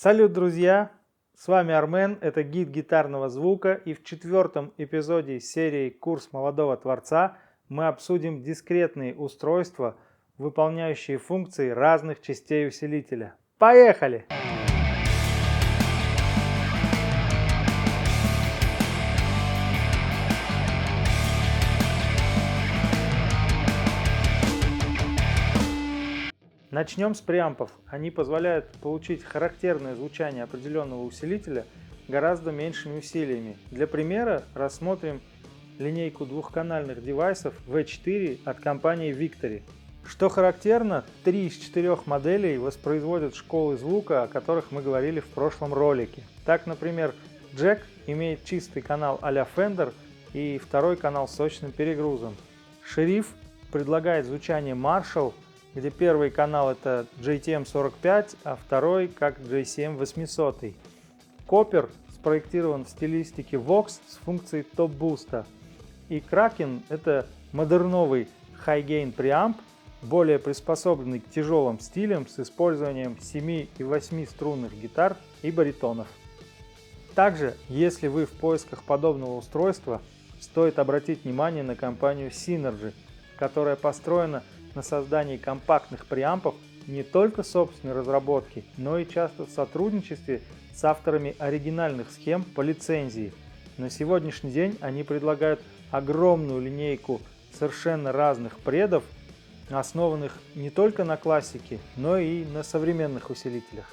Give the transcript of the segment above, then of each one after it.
Салют, друзья! С вами Армен, это гид гитарного звука, и в 4-м эпизоде серии «Курс молодого творца» мы обсудим дискретные устройства, выполняющие функции разных частей усилителя. Поехали! Начнем с преампов. Они позволяют получить характерное звучание определенного усилителя гораздо меньшими усилиями. Для примера рассмотрим линейку двухканальных девайсов V4 от компании Victory. Что характерно, 3 из 4 моделей воспроизводят школы звука, о которых мы говорили в прошлом ролике. Так, например, Jack имеет чистый канал а-ля Fender и второй канал с сочным перегрузом. Шериф предлагает звучание Marshall, где первый канал это JTM45, а второй как JCM 800. Copper спроектирован в стилистике Vox с функцией топ-буста. И Kraken это модерновый high-gain преамп, более приспособленный к тяжелым стилям с использованием 7 и 8 струнных гитар и баритонов. Также, если вы в поисках подобного устройства, стоит обратить внимание на компанию Synergy, которая построена на создании компактных преампов не только собственной разработки, но и часто в сотрудничестве с авторами оригинальных схем по лицензии. На сегодняшний день они предлагают огромную линейку совершенно разных предов, основанных не только на классике, но и на современных усилителях.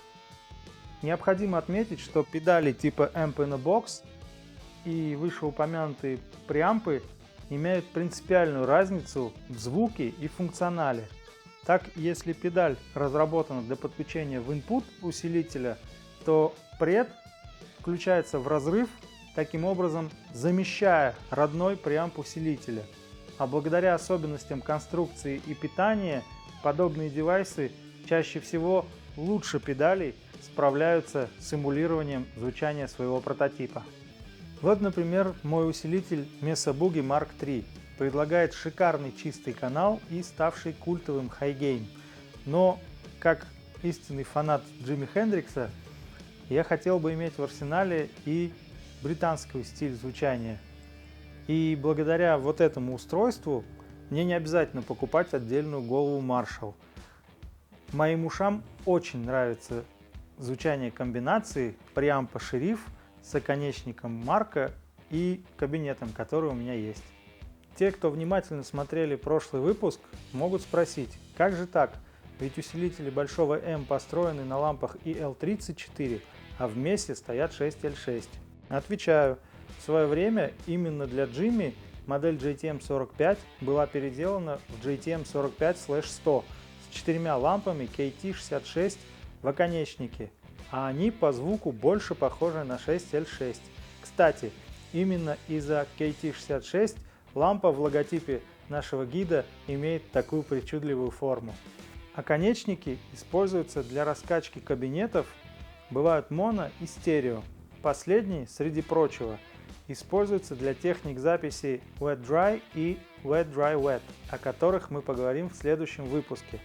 Необходимо отметить, что педали типа Amp in a Box и вышеупомянутые преампы имеют принципиальную разницу в звуке и функционале. Так, если педаль разработана для подключения в input усилителя, то пред включается в разрыв, таким образом замещая родной преамп усилителя. А благодаря особенностям конструкции и питания, подобные девайсы чаще всего лучше педалей справляются с эмулированием звучания своего прототипа. Вот, например, мой усилитель Mesa Boogie Mark III предлагает шикарный чистый канал и ставший культовым хай-гейн. Но, как истинный фанат Джимми Хендрикса, я хотел бы иметь в арсенале и британский стиль звучания. И благодаря вот этому устройству мне не обязательно покупать отдельную голову Marshall. Моим ушам очень нравится звучание комбинации преампа Шериф с оконечником Марка и кабинетом, который у меня есть. Те, кто внимательно смотрели прошлый выпуск, могут спросить, как же так? Ведь усилители большого М построены на лампах EL34, а вместе стоят 6L6. Отвечаю, в свое время именно для Джимми модель JTM45 была переделана в JTM45/100 с 4 лампами KT66 в оконечнике, а они по звуку больше похожи на 6L6. Кстати, именно из-за KT66 лампа в логотипе нашего гида имеет такую причудливую форму. Оконечники используются для раскачки кабинетов, бывают моно и стерео. Последний, среди прочего, используется для техник записи Wet-Dry и Wet-Dry-Wet, о которых мы поговорим в следующем выпуске.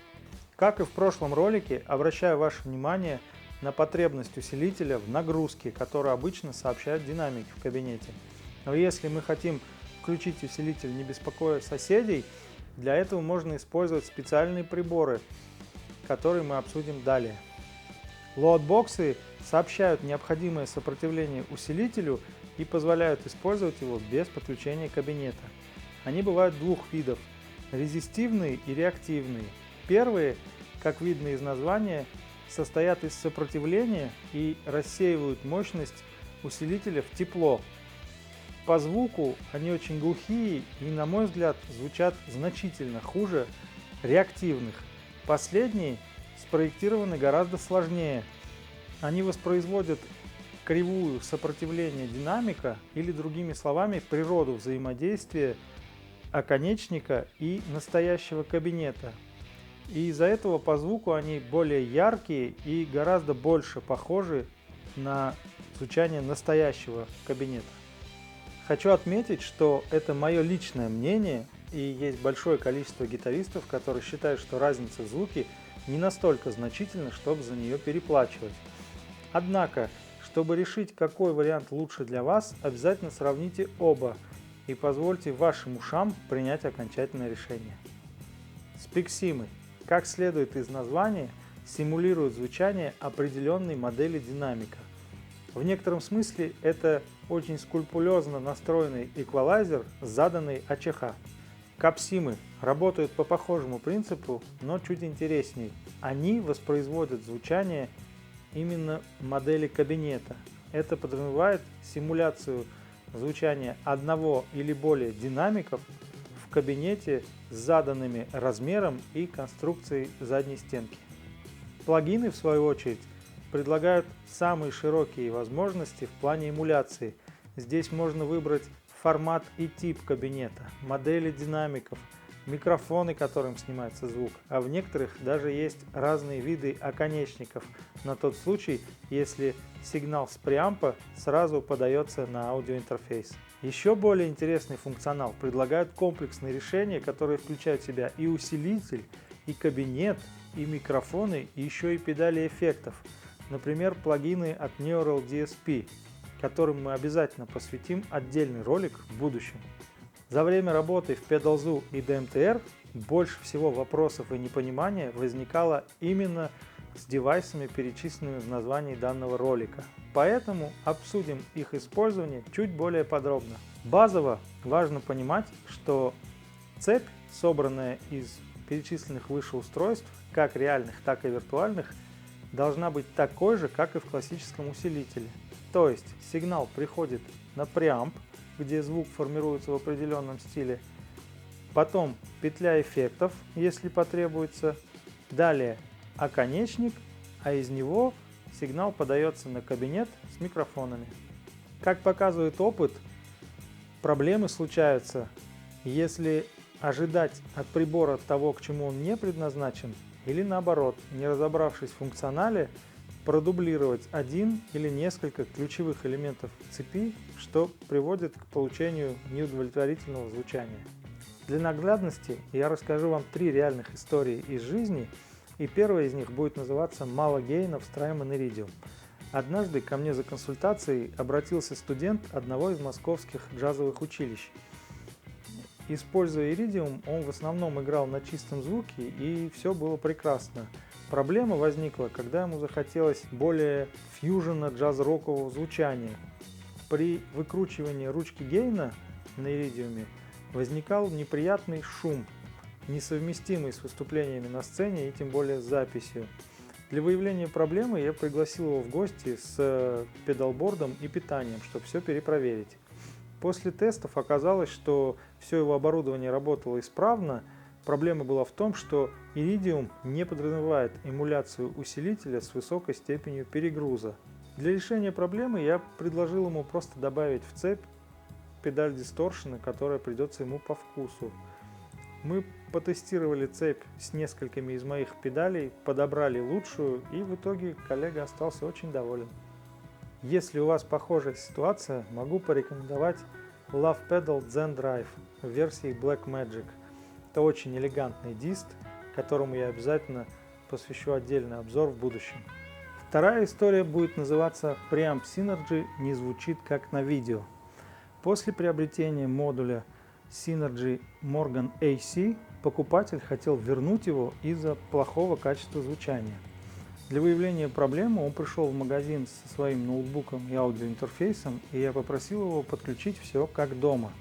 Как и в прошлом ролике, обращаю ваше внимание на потребность усилителя в нагрузке, которую обычно сообщают динамики в кабинете. Но если мы хотим включить усилитель, не беспокоя соседей, для этого можно использовать специальные приборы, которые мы обсудим далее. Лоудбоксы сообщают необходимое сопротивление усилителю и позволяют использовать его без подключения кабинета. Они бывают двух видов – резистивные и реактивные. Первые, как видно из названия, состоят из сопротивления и рассеивают мощность усилителя в тепло. По звуку они очень глухие и, на мой взгляд, звучат значительно хуже реактивных. Последние спроектированы гораздо сложнее. Они воспроизводят кривую сопротивления динамика или, другими словами, природу взаимодействия оконечника и настоящего кабинета. И из-за этого по звуку они более яркие и гораздо больше похожи на звучание настоящего кабинета. Хочу отметить, что это мое личное мнение, и есть большое количество гитаристов, которые считают, что разница в звуке не настолько значительна, чтобы за нее переплачивать. Однако, чтобы решить, какой вариант лучше для вас, обязательно сравните оба и позвольте вашим ушам принять окончательное решение. Спексимы, как следует из названия, симулируют звучание определенной модели динамика. В некотором смысле это очень скрупулезно настроенный эквалайзер с заданной АЧХ. Капсимы работают по похожему принципу, но чуть интереснее. Они воспроизводят звучание именно модели кабинета. Это подразумевает симуляцию звучания одного или более динамиков в кабинете с заданными размером и конструкцией задней стенки. Плагины, в свою очередь, предлагают самые широкие возможности в плане эмуляции. Здесь можно выбрать формат и тип кабинета, модели динамиков, микрофоны, которым снимается звук, а в некоторых даже есть разные виды оконечников на тот случай, если сигнал с преампа сразу подается на аудиоинтерфейс. Еще более интересный функционал предлагают комплексные решения, которые включают в себя и усилитель, и кабинет, и микрофоны, и еще и педали эффектов. Например, плагины от Neural DSP, которым мы обязательно посвятим отдельный ролик в будущем. За время работы в PedalZoo и DMTR больше всего вопросов и непонимания возникало именно с девайсами, перечисленными в названии данного ролика. Поэтому обсудим их использование чуть более подробно. Базово важно понимать, что цепь, собранная из перечисленных выше устройств, как реальных, так и виртуальных, должна быть такой же, как и в классическом усилителе. То есть сигнал приходит на преамп, где звук формируется в определенном стиле, потом петля эффектов, если потребуется, далее оконечник, а из него сигнал подается на кабинет с микрофонами. Как показывает опыт, проблемы случаются, если ожидать от прибора того, к чему он не предназначен, или наоборот, не разобравшись в функционале, продублировать один или несколько ключевых элементов цепи, что приводит к получению неудовлетворительного звучания. Для наглядности я расскажу вам 3 реальных истории из жизни, и первая из них будет называться «Мало гейна, встраиваемый Iridium». Однажды ко мне за консультацией обратился студент одного из московских джазовых училищ. Используя Iridium, он в основном играл на чистом звуке, и все было прекрасно. Проблема возникла, когда ему захотелось более фьюжена джаз-рокового звучания. При выкручивании ручки гейна на Iridium возникал неприятный шум, несовместимый с выступлениями на сцене и тем более с записью. Для выявления проблемы я пригласил его в гости с педалбордом и питанием, чтобы все перепроверить. После тестов оказалось, что все его оборудование работало исправно. Проблема была в том, что Iridium не подразумевает эмуляцию усилителя с высокой степенью перегруза. Для решения проблемы я предложил ему просто добавить в цепь педаль дисторшена, которая придется ему по вкусу. Мы потестировали цепь с несколькими из моих педалей, подобрали лучшую, и в итоге коллега остался очень доволен. Если у вас похожая ситуация, могу порекомендовать Love Pedal Zen Drive в версии Blackmagic. Это очень элегантный дист, которому я обязательно посвящу отдельный обзор в будущем. Вторая история будет называться Preamp Synergy не звучит как на видео. После приобретения модуля Synergy Morgan AC покупатель хотел вернуть его из-за плохого качества звучания. Для выявления проблемы он пришел в магазин со своим ноутбуком и аудиоинтерфейсом, и я попросил его подключить все как дома.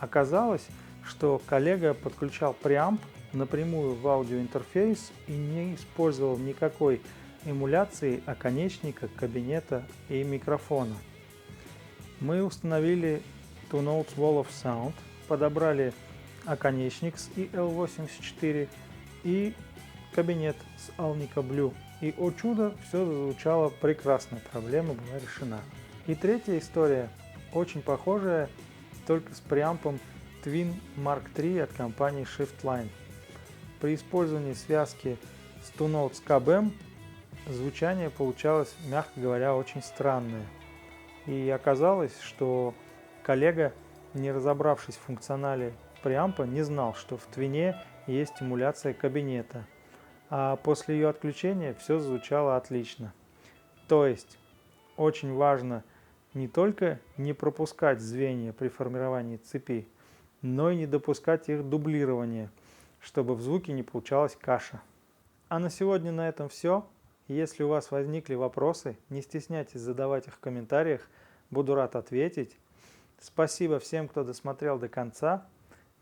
Оказалось, что коллега подключал преамп напрямую в аудиоинтерфейс и не использовал никакой эмуляции оконечника, кабинета и микрофона. Мы установили Two Notes Wall of Sound, подобрали оконечник с EL84 и кабинет с Alnica Blue. И, о чудо, все зазвучало прекрасно, проблема была решена. И третья история, очень похожая, только с преампом Twin Mark III от компании Shiftline. При использовании связки с Two Notes KBM звучание получалось, мягко говоря, очень странное. И оказалось, что коллега, не разобравшись в функционале преампа, не знал, что в Twin есть эмуляция кабинета. А после ее отключения все звучало отлично. То есть очень важно не только не пропускать звенья при формировании цепи, но и не допускать их дублирования, чтобы в звуке не получалась каша. А на сегодня на этом все. Если у вас возникли вопросы, не стесняйтесь задавать их в комментариях, буду рад ответить. Спасибо всем, кто досмотрел до конца,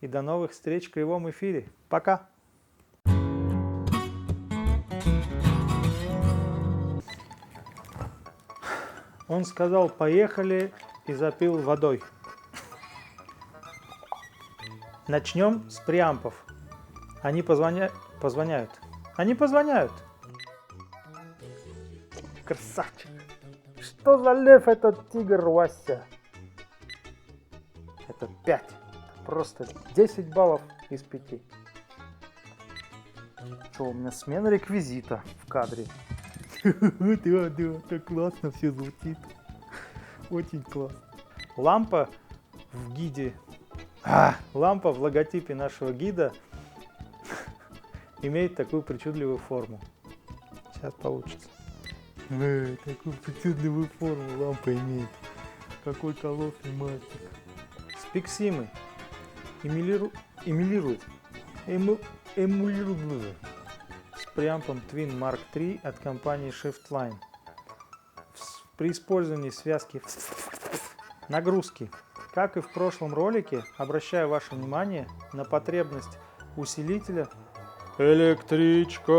и до новых встреч в кривом эфире. Пока! Он сказал «поехали» и запил водой. Начнем с преампов. Они позвоняют. Они позвоняют. Красавчик. Что за лев этот тигр, Вася? Это 5. Просто 10 баллов из 5. Что, у меня смена реквизита в кадре. Да, так классно все звучит. Очень классно. Лампа в гиде. Лампа в логотипе нашего гида имеет такую причудливую форму. Сейчас получится. Такую причудливую форму лампа имеет. Какой колоссный мальчик. Спексимы эмулируют с преампом Twin Mark III от компании Shiftline. При использовании связки нагрузки. Как и в прошлом ролике, обращаю ваше внимание на потребность усилителя электричка.